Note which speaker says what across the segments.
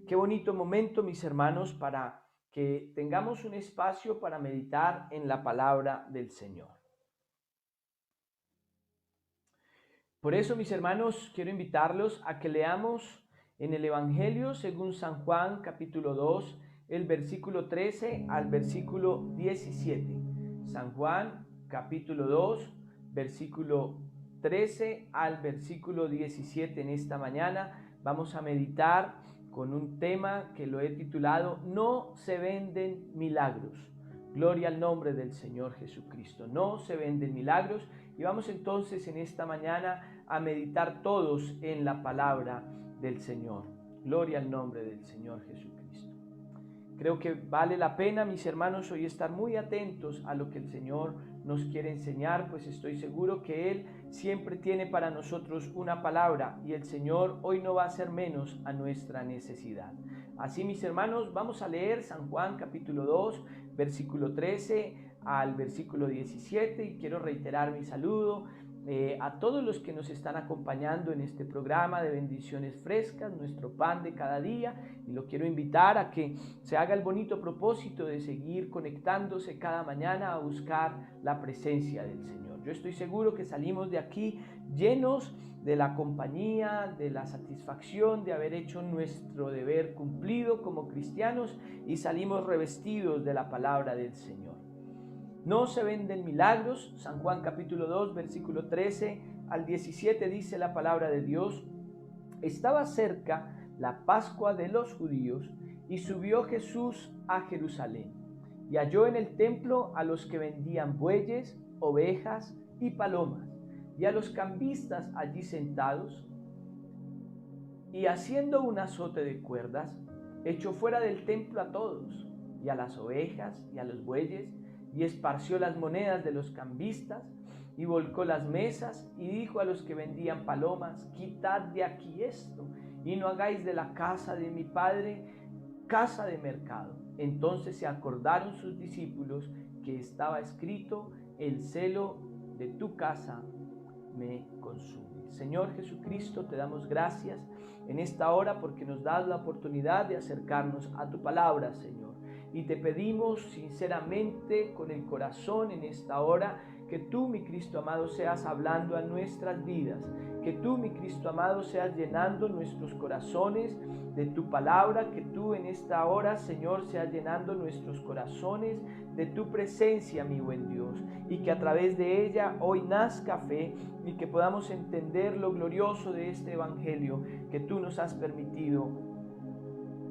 Speaker 1: Qué bonito momento, mis hermanos, para que tengamos un espacio para meditar en la palabra del Señor. Por eso, mis hermanos, quiero invitarlos a que leamos en el Evangelio según San Juan, capítulo 2, el versículo 13 al versículo 17. San Juan, capítulo 2, versículo 13 al versículo 17. En esta mañana vamos a meditar con un tema que lo he titulado No se venden milagros. Gloria al nombre del Señor Jesucristo. No se venden milagros. Y vamos entonces en esta mañana a meditar todos en la palabra del Señor. Gloria al nombre del Señor Jesucristo. Creo que vale la pena, mis hermanos, hoy estar muy atentos a lo que el Señor nos quiere enseñar, pues estoy seguro que Él siempre tiene para nosotros una palabra y el Señor hoy no va a hacer menos a nuestra necesidad. Así, mis hermanos, vamos a leer San Juan capítulo 2, versículo 13 al versículo 17 y quiero reiterar mi saludo a todos los que nos están acompañando en este programa de bendiciones frescas, nuestro pan de cada día, y lo quiero invitar a que se haga el bonito propósito de seguir conectándose cada mañana a buscar la presencia del Señor. Yo estoy seguro que salimos de aquí llenos de la compañía, de la satisfacción de haber hecho nuestro deber cumplido como cristianos y salimos revestidos de la palabra del Señor. No se venden milagros. San Juan capítulo 2, versículo 13 al 17 dice la palabra de Dios. Estaba cerca la Pascua de los judíos y subió Jesús a Jerusalén y halló en el templo a los que vendían bueyes, ovejas y palomas y a los cambistas allí sentados, y haciendo un azote de cuerdas echó fuera del templo a todos, y a las ovejas y a los bueyes, y esparció las monedas de los cambistas, y volcó las mesas, y dijo a los que vendían palomas: quitad de aquí esto, y no hagáis de la casa de mi padre casa de mercado. Entonces se acordaron sus discípulos que estaba escrito: el celo de tu casa me consume. Señor Jesucristo, te damos gracias en esta hora porque nos das la oportunidad de acercarnos a tu palabra, Señor. Y te pedimos sinceramente con el corazón en esta hora que tú, mi Cristo amado, seas hablando a nuestras vidas, que tú, mi Cristo amado, seas llenando nuestros corazones de tu palabra, que tú en esta hora, Señor, seas llenando nuestros corazones de tu presencia, mi buen Dios, y que a través de ella hoy nazca fe y que podamos entender lo glorioso de este evangelio que tú nos has permitido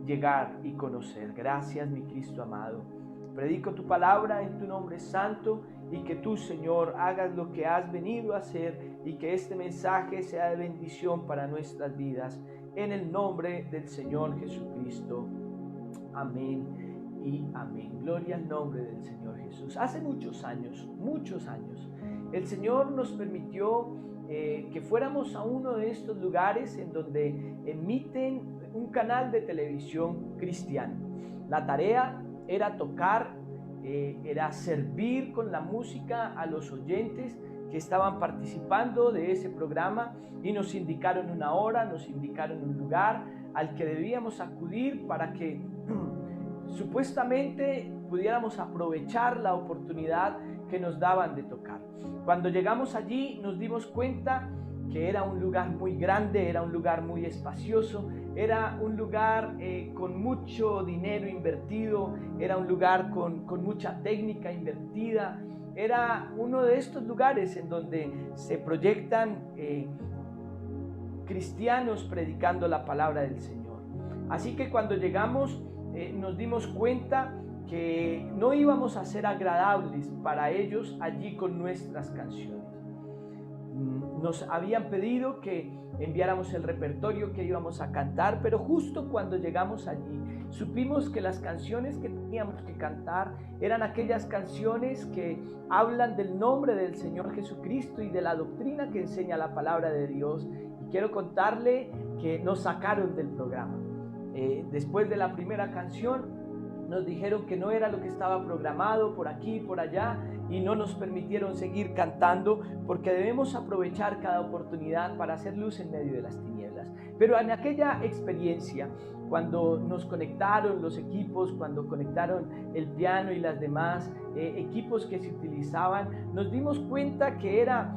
Speaker 1: llegar y conocer. Gracias, mi Cristo amado. Predico tu palabra en tu nombre santo y que tú, Señor, hagas lo que has venido a hacer y que este mensaje sea de bendición para nuestras vidas. En el nombre del Señor Jesucristo. Amén y amén. Gloria al nombre del Señor Jesús. Hace muchos años, el Señor nos permitió que fuéramos a uno de estos lugares en donde emiten un canal de televisión cristiano. La tarea era tocar, era servir con la música a los oyentes que estaban participando de ese programa, y nos indicaron una hora, nos indicaron un lugar al que debíamos acudir para que supuestamente pudiéramos aprovechar la oportunidad que nos daban de tocar. Cuando llegamos allí nos dimos cuenta que era un lugar muy grande, era un lugar muy espacioso, era un lugar con mucho dinero invertido, era un lugar con mucha técnica invertida, era uno de estos lugares en donde se proyectan cristianos predicando la palabra del Señor. Así que cuando llegamos nos dimos cuenta que no íbamos a ser agradables para ellos allí con nuestras canciones. Nos habían pedido que enviáramos el repertorio que íbamos a cantar, pero justo cuando llegamos allí supimos que las canciones que teníamos que cantar eran aquellas canciones que hablan del nombre del Señor Jesucristo y de la doctrina que enseña la palabra de Dios. Y quiero contarle que nos sacaron del programa. Después de la primera canción nos dijeron que no era lo que estaba programado por aquí y por allá, y no nos permitieron seguir cantando porque debemos aprovechar cada oportunidad para hacer luz en medio de las tinieblas. Pero en aquella experiencia, cuando nos conectaron los equipos, cuando conectaron el piano y las demás equipos que se utilizaban, nos dimos cuenta que era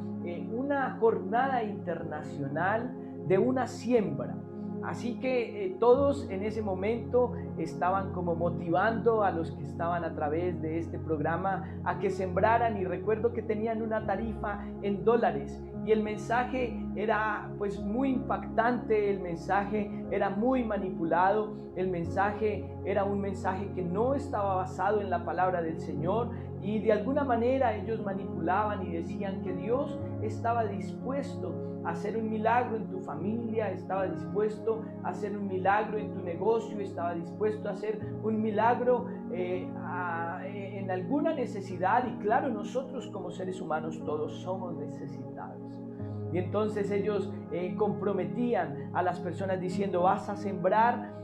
Speaker 1: una jornada internacional de una siembra. Así que todos en ese momento estaban como motivando a los que estaban a través de este programa a que sembraran, y recuerdo que tenían una tarifa en dólares y el mensaje era pues muy impactante, el mensaje era muy manipulado, el mensaje era un mensaje que no estaba basado en la palabra del Señor, y de alguna manera ellos manipulaban y decían que Dios estaba dispuesto a hacer un milagro en tu familia, estaba dispuesto a hacer un milagro en tu negocio, estaba dispuesto a hacer un milagro en alguna necesidad. Y claro, nosotros como seres humanos todos somos necesitados. Y entonces ellos comprometían a las personas diciendo: vas a sembrar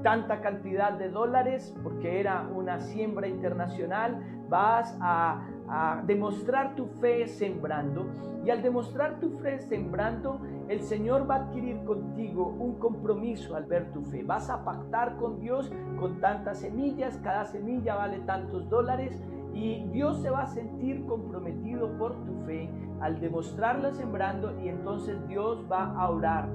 Speaker 1: tanta cantidad de dólares, porque era una siembra internacional, vas a demostrar tu fe sembrando, y al demostrar tu fe sembrando, el Señor va a adquirir contigo un compromiso al ver tu fe. Vas a pactar con Dios con tantas semillas, cada semilla vale tantos dólares, y Dios se va a sentir comprometido por tu fe al demostrarla sembrando, y entonces Dios va a orar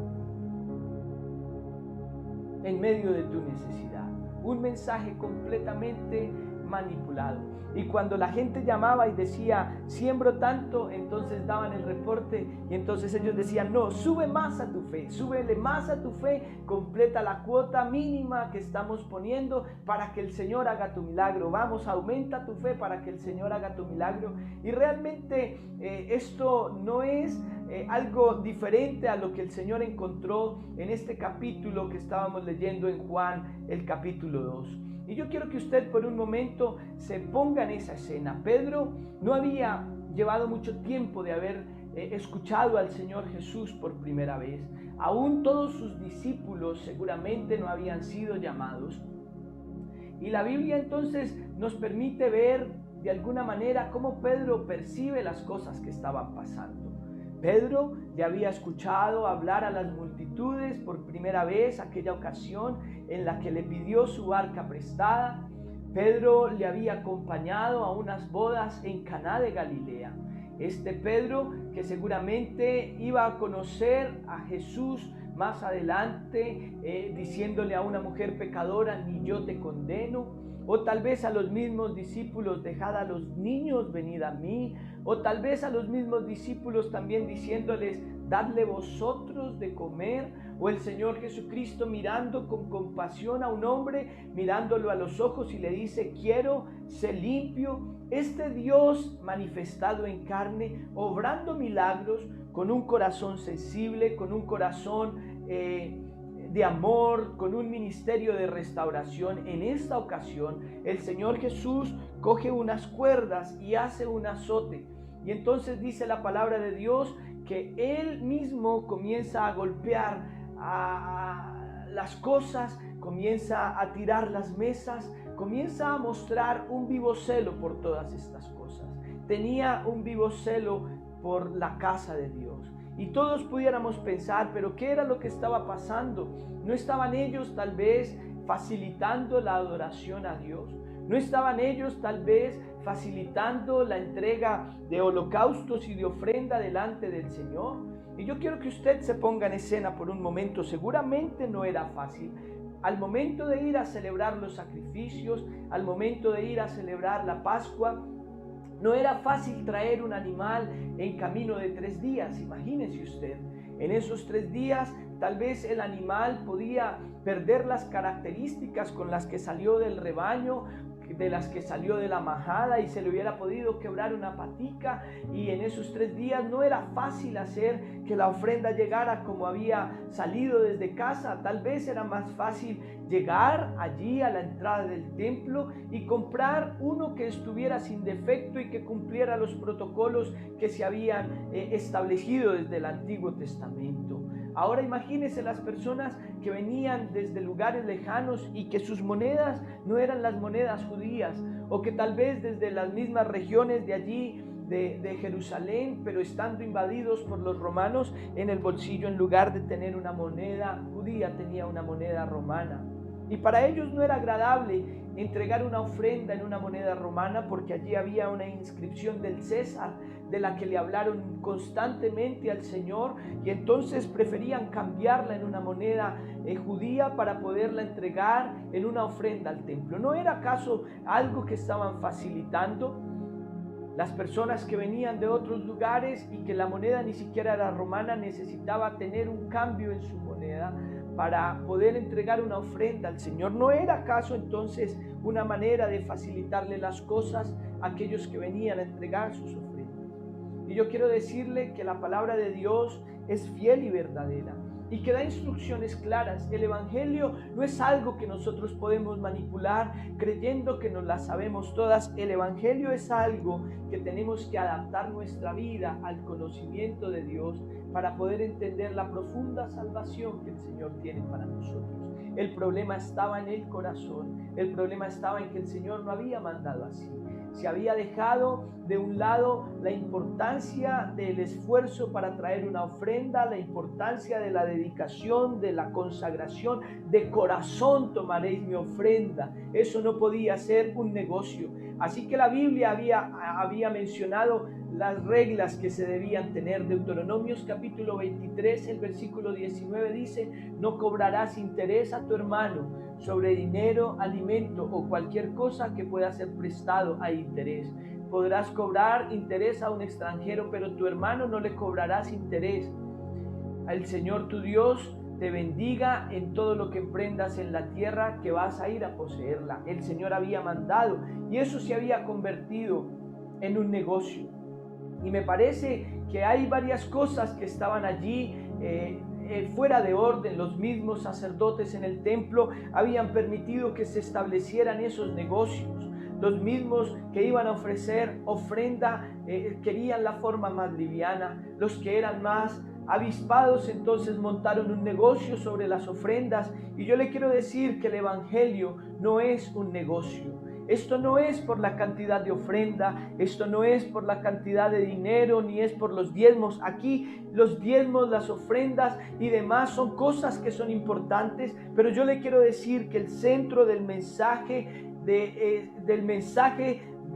Speaker 1: en medio de tu necesidad. Un mensaje completamente manipulado. Y cuando la gente llamaba y decía: siembro tanto, entonces daban el reporte, y entonces ellos decían: no, sube más a tu fe, súbele más a tu fe, completa la cuota mínima que estamos poniendo para que el Señor haga tu milagro. Vamos, aumenta tu fe para que el Señor haga tu milagro. Y realmente esto no es algo diferente a lo que el Señor encontró en este capítulo que estábamos leyendo en Juan, el capítulo 2. Y yo quiero que usted por un momento se ponga en esa escena. Pedro no había llevado mucho tiempo de haber escuchado al Señor Jesús por primera vez. Aún todos sus discípulos seguramente no habían sido llamados. Y la Biblia entonces nos permite ver de alguna manera cómo Pedro percibe las cosas que estaban pasando. Pedro ya había escuchado hablar a las multitudes por primera vez, aquella ocasión en la que le pidió su barca prestada. Pedro le había acompañado a unas bodas en Caná de Galilea. Este Pedro que seguramente iba a conocer a Jesús más adelante, diciéndole a una mujer pecadora: ni yo te condeno. O tal vez a los mismos discípulos: dejad a los niños, venid a mí. O tal vez a los mismos discípulos también diciéndoles: dadle vosotros de comer. O el Señor Jesucristo mirando con compasión a un hombre, mirándolo a los ojos, y le dice: quiero ser limpio. Este Dios manifestado en carne, obrando milagros, con un corazón sensible, con un corazón de amor, con un ministerio de restauración. En esta ocasión el Señor Jesús coge unas cuerdas y hace un azote, y entonces dice la palabra de Dios que Él mismo comienza a golpear a las cosas, comienza a tirar las mesas, comienza a mostrar un vivo celo por todas estas cosas. Tenía un vivo celo por la casa de Dios. Y todos pudiéramos pensar: ¿pero qué era lo que estaba pasando? ¿No estaban ellos tal vez facilitando la adoración a Dios? ¿No estaban ellos tal vez facilitando la entrega de holocaustos y de ofrenda delante del Señor? Y yo quiero que usted se ponga en escena por un momento. Seguramente no era fácil. Al momento de ir a celebrar los sacrificios, al momento de ir a celebrar la Pascua, no era fácil traer un animal en camino de 3 días. Imagínese usted, en esos 3 días tal vez el animal podía perder las características con las que salió del rebaño, de las que salió de la majada, y se le hubiera podido quebrar una patica, y en esos 3 días no era fácil hacer que la ofrenda llegara como había salido desde casa. Tal vez era más fácil llegar allí a la entrada del templo y comprar uno que estuviera sin defecto y que cumpliera los protocolos que se habían establecido desde el Antiguo Testamento. Ahora imagínense las personas que venían desde lugares lejanos y que sus monedas no eran las monedas judías, o que tal vez desde las mismas regiones de allí de Jerusalén, pero estando invadidos por los romanos, en el bolsillo, en lugar de tener una moneda judía, tenía una moneda romana. Y para ellos no era agradable entregar una ofrenda en una moneda romana, porque allí había una inscripción del César, de la que le hablaron constantemente al Señor, y entonces preferían cambiarla en una moneda judía para poderla entregar en una ofrenda al templo. ¿No era acaso algo que estaban facilitando las personas que venían de otros lugares y que la moneda ni siquiera era romana? Necesitaba tener un cambio en su moneda para poder entregar una ofrenda al Señor? ¿No era acaso entonces una manera de facilitarle las cosas a aquellos que venían a entregar sus ofrendas? Y yo quiero decirle que la palabra de Dios es fiel y verdadera, y que da instrucciones claras. El Evangelio no es algo que nosotros podemos manipular creyendo que nos las sabemos todas. El Evangelio es algo que tenemos que adaptar nuestra vida al conocimiento de Dios para poder entender la profunda salvación que el Señor tiene para nosotros. El problema estaba en el corazón, el problema estaba en que el Señor no había mandado así. Se había dejado de un lado la importancia del esfuerzo para traer una ofrenda, la importancia de la dedicación, de la consagración. De corazón tomaréis mi ofrenda. Eso no podía ser un negocio. Así que la Biblia había mencionado las reglas que se debían tener. Deuteronomios capítulo 23, el versículo 19 dice: no cobrarás interés a tu hermano sobre dinero, alimento o cualquier cosa que pueda ser prestado a interés. Podrás cobrar interés a un extranjero, pero tu hermano no le cobrarás interés. El Señor tu Dios te bendiga en todo lo que emprendas en la tierra que vas a ir a poseerla. El Señor había mandado, y eso se había convertido en un negocio. Y me parece que hay varias cosas que estaban allí fuera de orden. Los mismos sacerdotes en el templo habían permitido que se establecieran esos negocios. Los mismos que iban a ofrecer ofrenda querían la forma más liviana. Los que eran más avispados entonces montaron un negocio sobre las ofrendas. Y yo le quiero decir que el Evangelio no es un negocio. Esto no es por la cantidad de ofrenda, esto no es por la cantidad de dinero, ni es por los diezmos. Aquí los diezmos, las ofrendas y demás son cosas que son importantes, pero yo le quiero decir que el centro del mensaje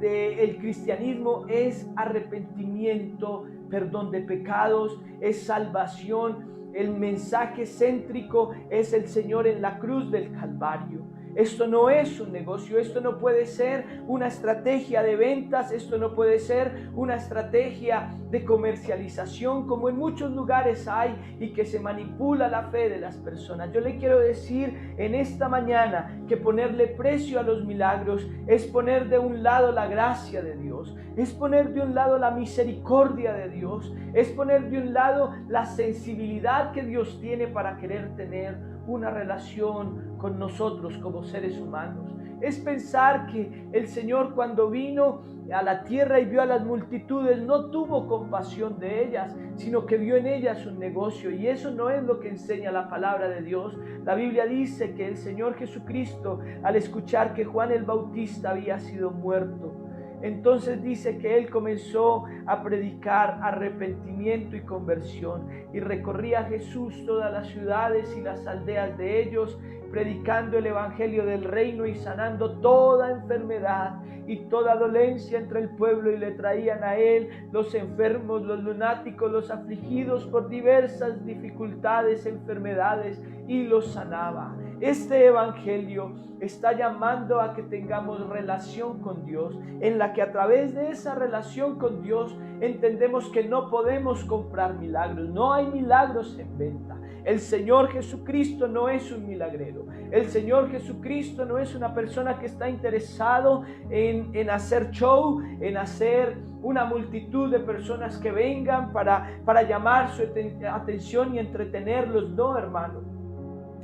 Speaker 1: del cristianismo es arrepentimiento, perdón de pecados, es salvación. El mensaje céntrico es el Señor en la cruz del Calvario. Esto no es un negocio, esto no puede ser una estrategia de ventas, esto no puede ser una estrategia de comercialización como en muchos lugares hay y que se manipula la fe de las personas. Yo le quiero decir en esta mañana que ponerle precio a los milagros es poner de un lado la gracia de Dios, es poner de un lado la misericordia de Dios, es poner de un lado la sensibilidad que Dios tiene para querer tener una relación con nosotros como seres humanos. Es pensar que el Señor, cuando vino a la tierra y vio a las multitudes, no tuvo compasión de ellas, sino que vio en ellas un negocio, y eso no es lo que enseña la palabra de Dios. La Biblia dice que el Señor Jesucristo, al escuchar que Juan el Bautista había sido muerto, entonces dice que él comenzó a predicar arrepentimiento y conversión, y recorría Jesús todas las ciudades y las aldeas de ellos, predicando el evangelio del reino y sanando toda enfermedad y toda dolencia entre el pueblo, y le traían a él los enfermos, los lunáticos, los afligidos por diversas dificultades, enfermedades, y los sanaba. Este evangelio está llamando a que tengamos relación con Dios, en la que a través de esa relación con Dios entendemos que no podemos comprar milagros, no hay milagros en venta. El Señor Jesucristo no es un milagrero. El Señor Jesucristo no es una persona que está interesado en hacer show, en hacer una multitud de personas que vengan para llamar su atención y entretenerlos. No, hermano.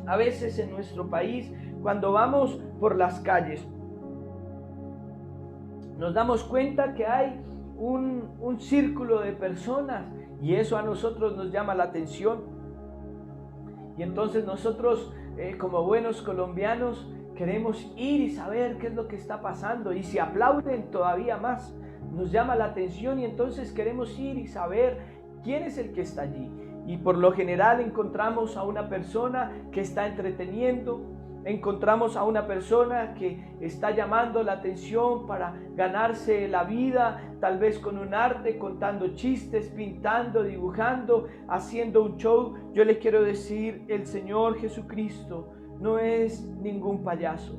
Speaker 1: A veces en nuestro país, cuando vamos por las calles, nos damos cuenta que hay un círculo de personas, y eso a nosotros nos llama la atención. Y entonces nosotros, como buenos colombianos, queremos ir y saber qué es lo que está pasando. Y si aplauden, todavía más. nos llama la atención y entonces queremos ir y saber quién es el que está allí. Y por lo general encontramos a una persona que está entreteniendo, encontramos a una persona que está llamando la atención para ganarse la vida, tal vez con un arte, contando chistes, pintando, dibujando, haciendo un show. Yo les quiero decir, el Señor Jesucristo no es ningún payaso.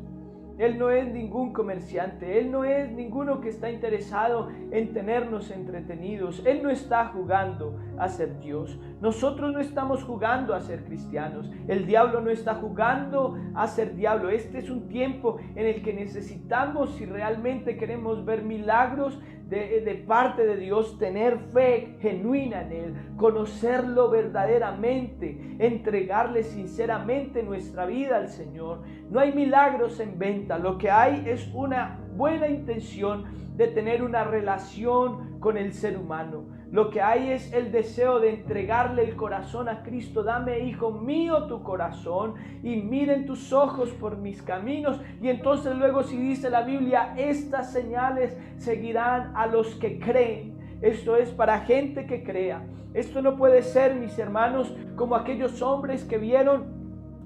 Speaker 1: Él no es ningún comerciante, Él no es ninguno que está interesado en tenernos entretenidos. Él no está jugando a ser Dios. Nosotros no estamos jugando a ser cristianos. El diablo no está jugando a ser diablo. Este es un tiempo en el que necesitamos, si realmente queremos ver milagros de parte de Dios, tener fe genuina en Él, conocerlo verdaderamente, entregarle sinceramente nuestra vida al Señor. No hay milagros en venta, lo que hay es una buena intención de tener una relación con el ser humano. Lo que hay es el deseo de entregarle el corazón a Cristo. Dame, hijo mío, tu corazón y miren tus ojos por mis caminos. Y entonces luego, si dice la Biblia, estas señales seguirán a los que creen. Esto es para gente que crea. Esto no puede ser, mis hermanos, como aquellos hombres que vieron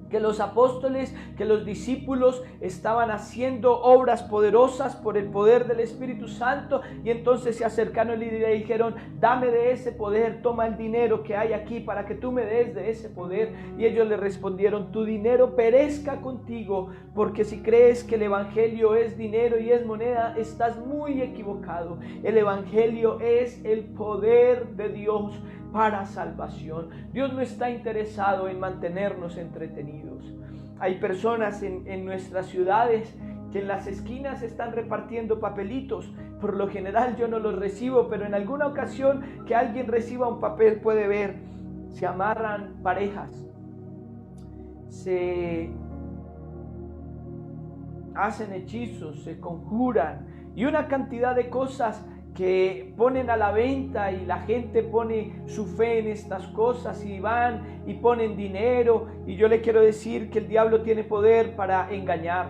Speaker 1: que los apóstoles, que los discípulos estaban haciendo obras poderosas por el poder del Espíritu Santo, y entonces se acercaron y le dijeron: dame de ese poder, toma el dinero que hay aquí para que tú me des de ese poder. Y ellos le respondieron: tu dinero perezca contigo, porque si crees que el evangelio es dinero y es moneda, estás muy equivocado. El evangelio es el poder de Dios para salvación. Dios no está interesado en mantenernos entretenidos. Hay personas en nuestras ciudades que en las esquinas están repartiendo papelitos. Por lo general yo no los recibo, pero en alguna ocasión que alguien reciba un papel puede ver. Se amarran parejas, se hacen hechizos, se conjuran y una cantidad de cosas que ponen a la venta, y la gente pone su fe en estas cosas y van y ponen dinero. Y yo le quiero decir que el diablo tiene poder para engañar.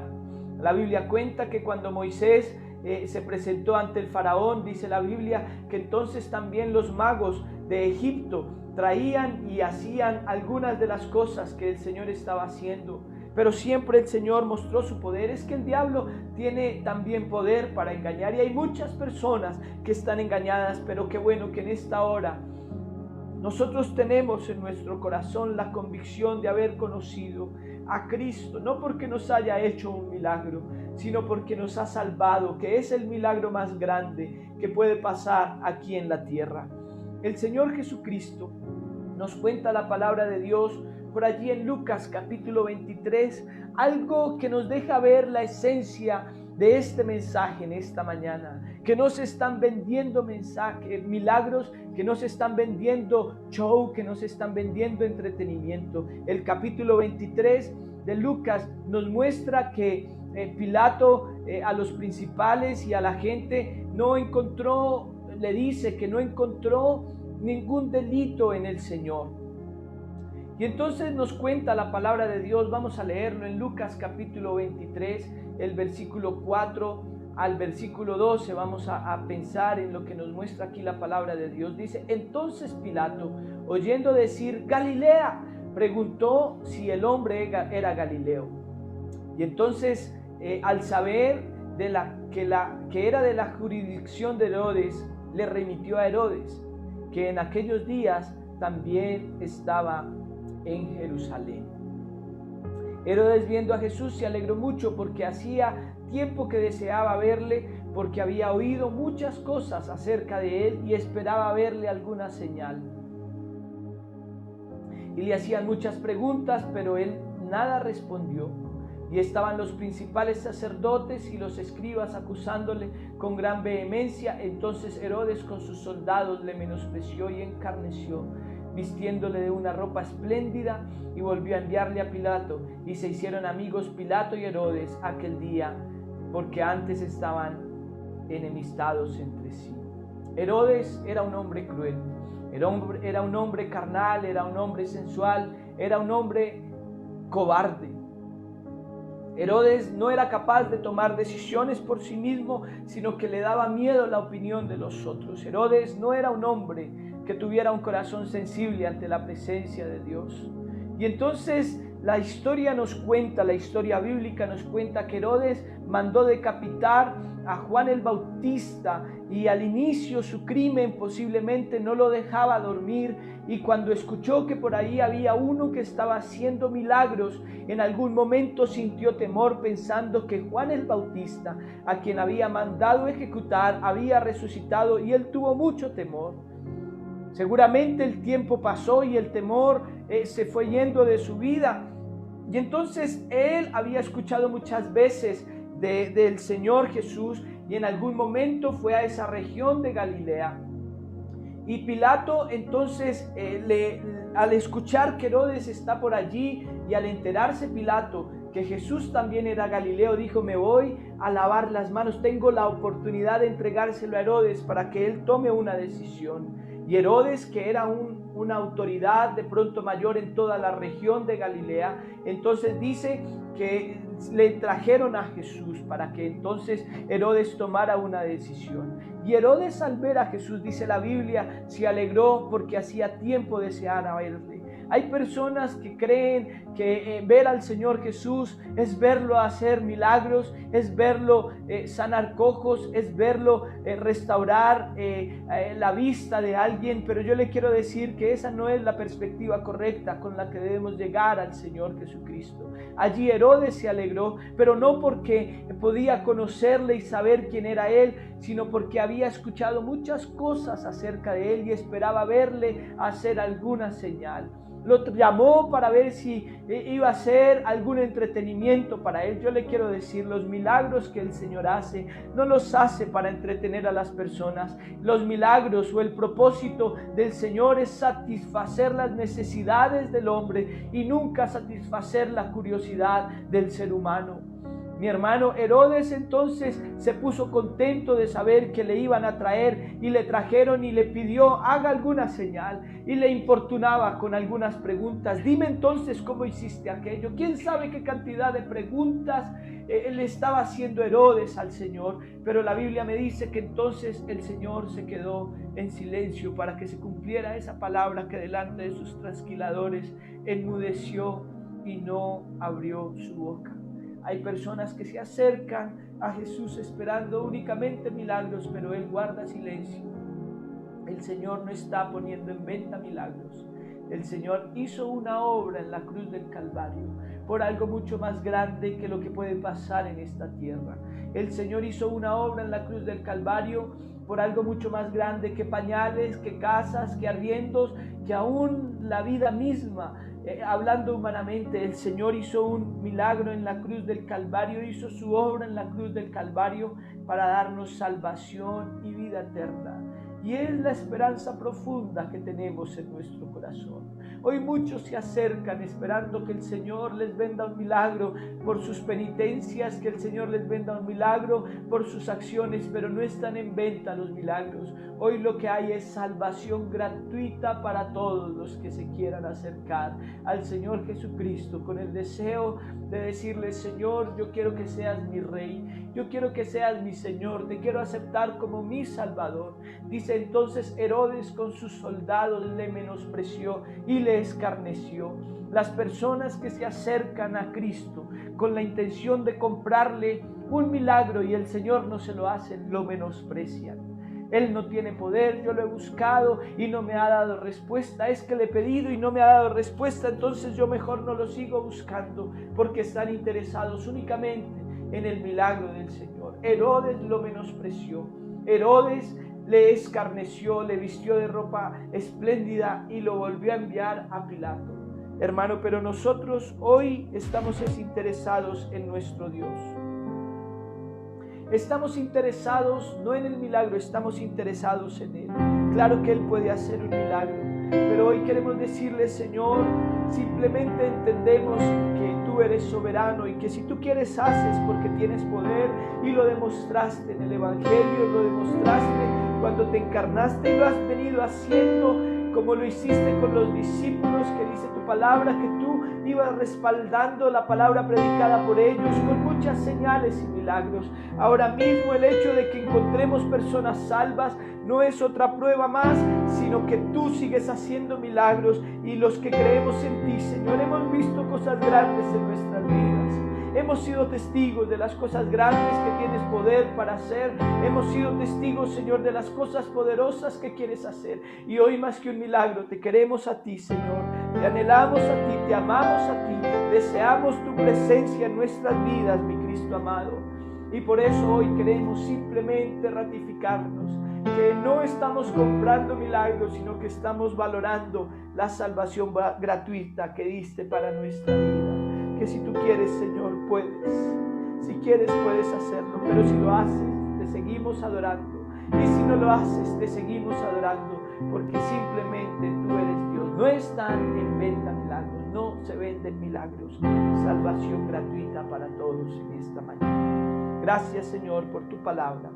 Speaker 1: La Biblia cuenta que cuando Moisés se presentó ante el faraón, dice la Biblia que entonces también los magos de Egipto traían y hacían algunas de las cosas que el Señor estaba haciendo. Pero siempre el Señor mostró su poder. Es que el diablo tiene también poder para engañar, y hay muchas personas que están engañadas, pero qué bueno que en esta hora nosotros tenemos en nuestro corazón la convicción de haber conocido a Cristo, no porque nos haya hecho un milagro, sino porque nos ha salvado, que es el milagro más grande que puede pasar aquí en la tierra. El Señor Jesucristo nos cuenta la palabra de Dios por allí en Lucas capítulo 23, algo que nos deja ver la esencia de este mensaje en esta mañana, que no se están vendiendo milagros, que no se están vendiendo show, que no se están vendiendo entretenimiento. El capítulo 23 de Lucas nos muestra que Pilato a los principales y a la gente le dice que no encontró ningún delito en el Señor. Y entonces nos cuenta la palabra de Dios. Vamos a leerlo en Lucas capítulo 23, el versículo 4 al versículo 12. Vamos a pensar en lo que nos muestra aquí la palabra de Dios. Dice: entonces Pilato, oyendo decir Galilea, preguntó si el hombre era Galileo. Y entonces al saber que era de la jurisdicción de Herodes, le remitió a Herodes, que en aquellos días también estaba en Jerusalén. Herodes, viendo a Jesús, se alegró mucho, porque hacía tiempo que deseaba verle, porque había oído muchas cosas acerca de él y esperaba verle alguna señal. Y le hacían muchas preguntas, pero él nada respondió. Y estaban los principales sacerdotes y los escribas acusándole con gran vehemencia. Entonces Herodes con sus soldados le menospreció y encarneció, vistiéndole de una ropa espléndida, y volvió a enviarle a Pilato. Y se hicieron amigos Pilato y Herodes aquel día, porque antes estaban enemistados entre sí. Herodes era un hombre cruel, era un hombre carnal, era un hombre sensual, era un hombre cobarde. Herodes no era capaz de tomar decisiones por sí mismo, sino que le daba miedo la opinión de los otros. Herodes no era un hombre que tuviera un corazón sensible ante la presencia de Dios. Y entonces la historia bíblica nos cuenta que Herodes mandó decapitar a Juan el Bautista, y al inicio su crimen posiblemente no lo dejaba dormir, y cuando escuchó que por ahí había uno que estaba haciendo milagros, en algún momento sintió temor pensando que Juan el Bautista, a quien había mandado ejecutar, había resucitado, y él tuvo mucho temor. Seguramente el tiempo pasó y el temor se fue yendo de su vida, y entonces él había escuchado muchas veces del Señor Jesús, y en algún momento fue a esa región de Galilea. Y Pilato entonces al escuchar que Herodes está por allí, y al enterarse Pilato que Jesús también era galileo, dijo: me voy a lavar las manos, tengo la oportunidad de entregárselo a Herodes para que él tome una decisión. Y Herodes, que era una autoridad de pronto mayor en toda la región de Galilea, entonces dice que le trajeron a Jesús para que entonces Herodes tomara una decisión. Y Herodes, al ver a Jesús, dice la Biblia, se alegró porque hacía tiempo deseaba verle. Hay personas que creen que ver al Señor Jesús es verlo hacer milagros, es verlo sanar cojos, es verlo restaurar la vista de alguien, pero yo le quiero decir que esa no es la perspectiva correcta con la que debemos llegar al Señor Jesucristo. Allí Herodes se alegró, pero no porque podía conocerle y saber quién era él, sino porque había escuchado muchas cosas acerca de él y esperaba verle hacer alguna señal. Lo llamó para ver si iba a ser algún entretenimiento para él. Yo le quiero decir, los milagros que el Señor hace, no los hace para entretener a las personas. Los milagros o el propósito del Señor es satisfacer las necesidades del hombre y nunca satisfacer la curiosidad del ser humano. Mi hermano, Herodes entonces se puso contento de saber que le iban a traer, y le trajeron y le pidió: haga alguna señal, y le importunaba con algunas preguntas. Dime entonces cómo hiciste aquello. ¿Quién sabe qué cantidad de preguntas le estaba haciendo Herodes al Señor? Pero la Biblia me dice que entonces el Señor se quedó en silencio para que se cumpliera esa palabra que delante de sus trasquiladores enmudeció y no abrió su boca. Hay personas que se acercan a Jesús esperando únicamente milagros, pero Él guarda silencio. El Señor no está poniendo en venta milagros. El Señor hizo una obra en la cruz del Calvario por algo mucho más grande que lo que puede pasar en esta tierra. El Señor hizo una obra en la cruz del Calvario por algo mucho más grande que pañales, que casas, que arriendos, que aún la vida misma. Hablando humanamente, el Señor hizo un milagro en la cruz del Calvario, hizo su obra en la cruz del Calvario para darnos salvación y vida eterna. Y es la esperanza profunda que tenemos en nuestro corazón. Hoy muchos se acercan esperando que el Señor les venda un milagro por sus penitencias, que el Señor les venda un milagro por sus acciones, pero no están en venta los milagros. Hoy lo que hay es salvación gratuita para todos los que se quieran acercar al Señor Jesucristo con el deseo de decirle: Señor, yo quiero que seas mi Rey, yo quiero que seas mi Señor, te quiero aceptar como mi Salvador. Dice entonces Herodes con sus soldados le menospreció y le escarneció. Las personas que se acercan a Cristo con la intención de comprarle un milagro y el Señor no se lo hace, lo menosprecian. Él no tiene poder, yo lo he buscado y no me ha dado respuesta. Es que le he pedido y no me ha dado respuesta, entonces yo mejor no lo sigo buscando, porque están interesados únicamente en el milagro del Señor. Herodes lo menospreció, Herodes le escarneció, le vistió de ropa espléndida y lo volvió a enviar a Pilato. Hermano, pero nosotros hoy estamos interesados en nuestro Dios. Estamos interesados no en el milagro, estamos interesados en Él. Claro que Él puede hacer un milagro, pero hoy queremos decirle: Señor, simplemente entendemos que tú eres soberano y que si tú quieres haces, porque tienes poder, y lo demostraste en el Evangelio, lo demostraste cuando te encarnaste y lo has venido haciendo como lo hiciste con los discípulos, que dice tu palabra que tú ibas respaldando la palabra predicada por ellos con muchas señales y milagros. Ahora mismo el hecho de que encontremos personas salvas no es otra prueba más, sino que tú sigues haciendo milagros, y los que creemos en ti, Señor, hemos visto cosas grandes en nuestras vidas. Hemos sido testigos de las cosas grandes que tienes poder para hacer. Hemos sido testigos, Señor, de las cosas poderosas que quieres hacer. Y hoy, más que un milagro, te queremos a ti, Señor. Te anhelamos a ti, te amamos a ti. Deseamos tu presencia en nuestras vidas, mi Cristo amado. Y por eso hoy queremos simplemente ratificarnos que no estamos comprando milagros, sino que estamos valorando la salvación gratuita que diste para nuestra vida. Que si tú quieres, Señor, puedes. Si quieres, puedes hacerlo. Pero si lo haces, te seguimos adorando. Y si no lo haces, te seguimos adorando. Porque simplemente tú eres Dios. No están en venta milagros. No se venden milagros. Salvación gratuita para todos en esta mañana. Gracias, Señor, por tu palabra.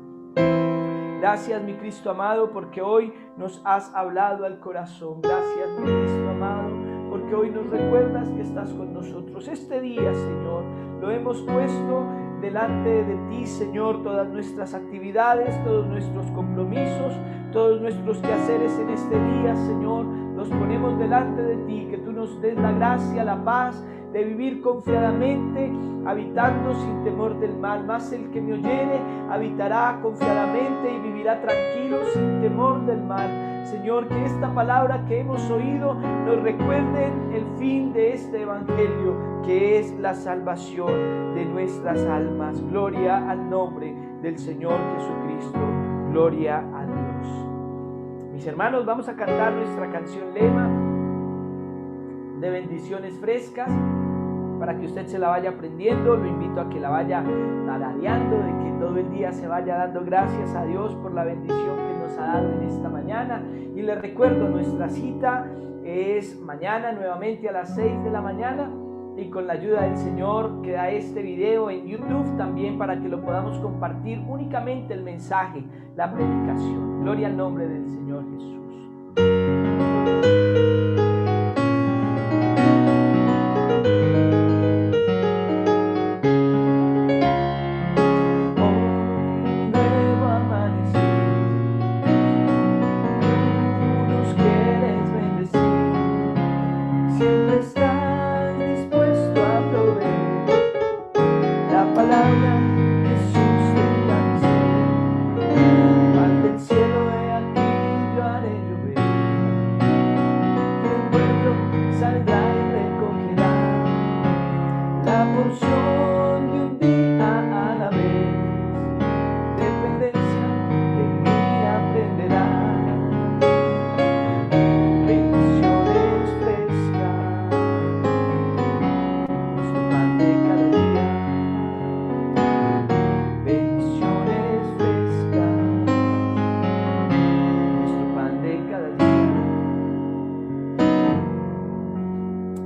Speaker 1: Gracias, mi Cristo amado, porque hoy nos has hablado al corazón. Gracias, mi Cristo amado, porque hoy nos recuerdas que estás con nosotros. Este día, Señor, lo hemos puesto delante de ti, Señor, todas nuestras actividades, todos nuestros compromisos, todos nuestros quehaceres en este día, Señor, los ponemos delante de ti. Que tú nos des la gracia, la paz de vivir confiadamente, habitando sin temor del mal. Mas el que me oyere habitará confiadamente y vivirá tranquilo sin temor del mal. Señor, que esta palabra que hemos oído nos recuerde el fin de este evangelio, que es la salvación de nuestras almas. Gloria al nombre del Señor Jesucristo. Gloria a Dios. Mis hermanos, vamos a cantar nuestra canción lema de bendiciones frescas. Para que usted se la vaya aprendiendo, lo invito a que la vaya tarareando, de que todo el día se vaya dando gracias a Dios por la bendición que nos ha dado en esta mañana. Y les recuerdo, nuestra cita es mañana nuevamente a las 6 de la mañana, y con la ayuda del Señor queda este video en YouTube también para que lo podamos compartir, únicamente el mensaje, la predicación. Gloria al nombre del Señor Jesús.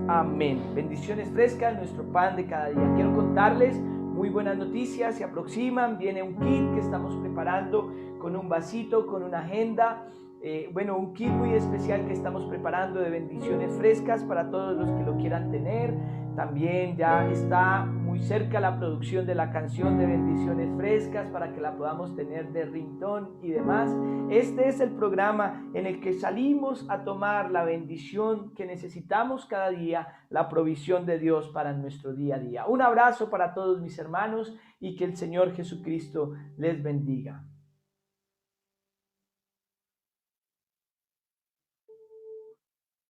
Speaker 1: Amén. Bendiciones frescas, nuestro pan de cada día. Quiero contarles muy buenas noticias, se aproximan. Viene un kit que estamos preparando con un vasito, con una agenda. Un kit muy especial que estamos preparando de bendiciones frescas para todos los que lo quieran tener. También ya está muy cerca la producción de la canción de bendiciones frescas para que la podamos tener de ringtone y demás. Este es el programa en el que salimos a tomar la bendición que necesitamos cada día, la provisión de Dios para nuestro día a día. Un abrazo para todos mis hermanos y que el Señor Jesucristo les bendiga.